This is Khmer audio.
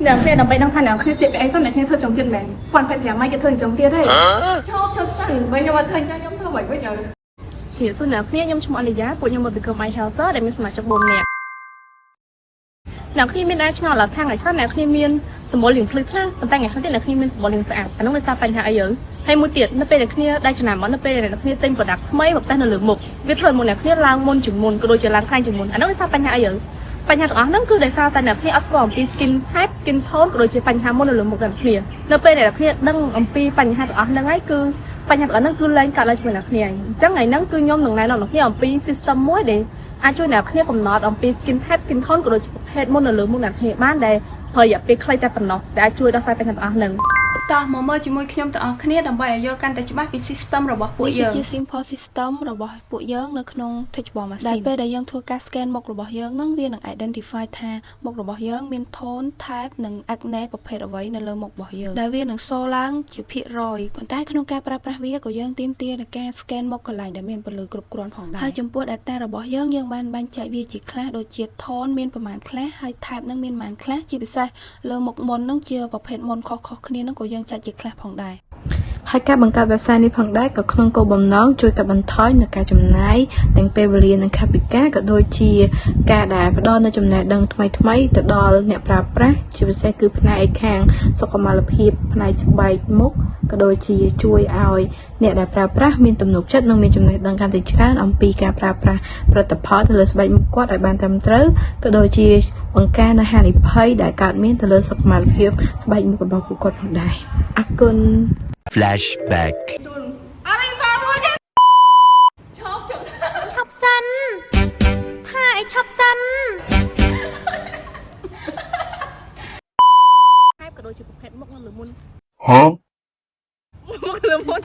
អ្នកគ្នាដើម្បីដឹងថាអ្នកគ្នាស្ទាបពីអីសិនអ្នកគ្នាធ្វើចុងទៀតមែនគាត់25ម៉ៃគេធ្វើចុងទៀតទេឈប់សិនវិញខ្ញុំមកធ្វើអញ្ចឹងខ្ញុំធ្វើមិនវិញជាសួរអ្នកគ្នាខ្ញុំឈ្មោះអលីយ៉ាពួកខ្ញុំមកពីក្រុម My Healther ដែលមានសមាជិក4នាក់អ្នកគ្នាមានអាចឆ្ងល់ឡើយថាថ្ងៃខ្លះអ្នកគ្នាមានសម្បល់លៀងភ្លឺខ្លះប៉ុន្តែថ្ងៃខ្លះទៀតអ្នកគ្នាមានសម្បល់លៀងស្អាតអានោះដោយសារបញ្ហាអីយើងហើយមួយទៀតនៅពេលអ្នកគ្នាដែលចំណាំមកនៅពេលអ្នកគ្នាទិញ product ថ្មីមកតែនៅលើមុខវាធ្វើឲ្យមុខអ្នកគ្នាឡើងមុនជាងមុនក៏ដូចជាឡើងខ្លាំងជាងមុនអានោះដោយសារបញ្ហាអីយើងបញ្ហាទាំងអស់ហ្នឹងគឺដោយសារតែអ្នកគ្នាអត់ស្គាល់អំពី skin type skin tone ក៏ដូចជាបញ្ហាមុននៅលើមុខអ្នកគ្នានៅពេលដែលអ្នកគ្នាដឹងអំពីបញ្ហាទាំងអស់ហ្នឹងហើយគឺបញ្ហាទាំងអស់ហ្នឹងគឺឡើងកើតឡើងជាមួយអ្នកគ្នាអញ្ចឹងថ្ងៃហ្នឹងគឺខ្ញុំនឹងណែនាំអ្នកគ្នាអំពី system មួយដែលអាចជួយអ្នកគ្នាកំណត់អំពី skin type skin tone ក៏ដូចជាប្រភេទមុននៅលើមុខអ្នកគ្នាបានដែលប្រយ័ត្នពេលខ្លីតែប៉ុណ្ណោះដែលអាចជួយដោះស្រាយបញ្ហាទាំងអស់ហ្នឹងតោះមកមើលជាមួយខ្ញុំទាំងអស់គ្នាដើម្បីឲ្យយល់កាន់តែច្បាស់ពី system របស់ពួកយើងជា simple system របស់ពួកយើងនៅក្នុង touchbar machine ដែលពេលដែលយើងធ្វើការ scan មុខរបស់យើងនឹងវានឹង identify ថាមុខរបស់យើងមាន tone type និង acne ប្រភេទអ្វីនៅលើមុខរបស់យើងដែលវានឹងសូឡើងជាភាគរយប៉ុន្តែក្នុងការប្រើប្រាស់វាក៏យើងទាមទារនឹងការ scan មុខកន្លែងដែលមានពន្លឺគ្រប់គ្រាន់ផងដែរហើយចំពោះ data របស់យើងបានបែងចែកវាជាខ្លះដូចជា tone មានប្រមាណខ្លះហើយ type នឹងមានប្រមាណខ្លះជាពិសេសលើមុខមុននឹងជាប្រភេទមុនខុសៗគ្នានឹងក៏យើងចាត់ជាខ្លះផងដែរហើយការបង្កើត website នេះផងដែរក៏ក្នុងគោលបំណងជួយកាត់បន្ថយនូវការចំណាយទាំងពេលវេលានិងថវិកាក៏ដូចជាការដែលផ្ដល់នូវចំណេះដឹងថ្មីៗទៅដល់អ្នកប្រើប្រាស់ជាពិសេសគឺផ្នែកខាងសុខុមាលភាពផ្នែកស្បែកមុខក៏ដូចជាជួយឲ្យអ្នកដែលប្រើប្រាស់មានទំនុកចិត្តនិងមានចំណេះដឹងកាន់តែច្រើនអំពីការប្រើប្រាស់ផលិតផលទៅលើស្បែកមុខគាត់ឲ្យបានត្រឹមត្រូវក៏ដូចជាបង្ការនូវហានិភ័យដែលកើតមានទៅលើសុខុមាលភាពស្បែកមុខរបស់ពួកគាត់ផងដែរអរគុណFlashback អរិញតាមួយទៀតឈប់សិនថាឲ្យឈប់សិនហើយក៏ដូចជាប្រភេទមុខនៅលើមុនហ៎មុខលើមុន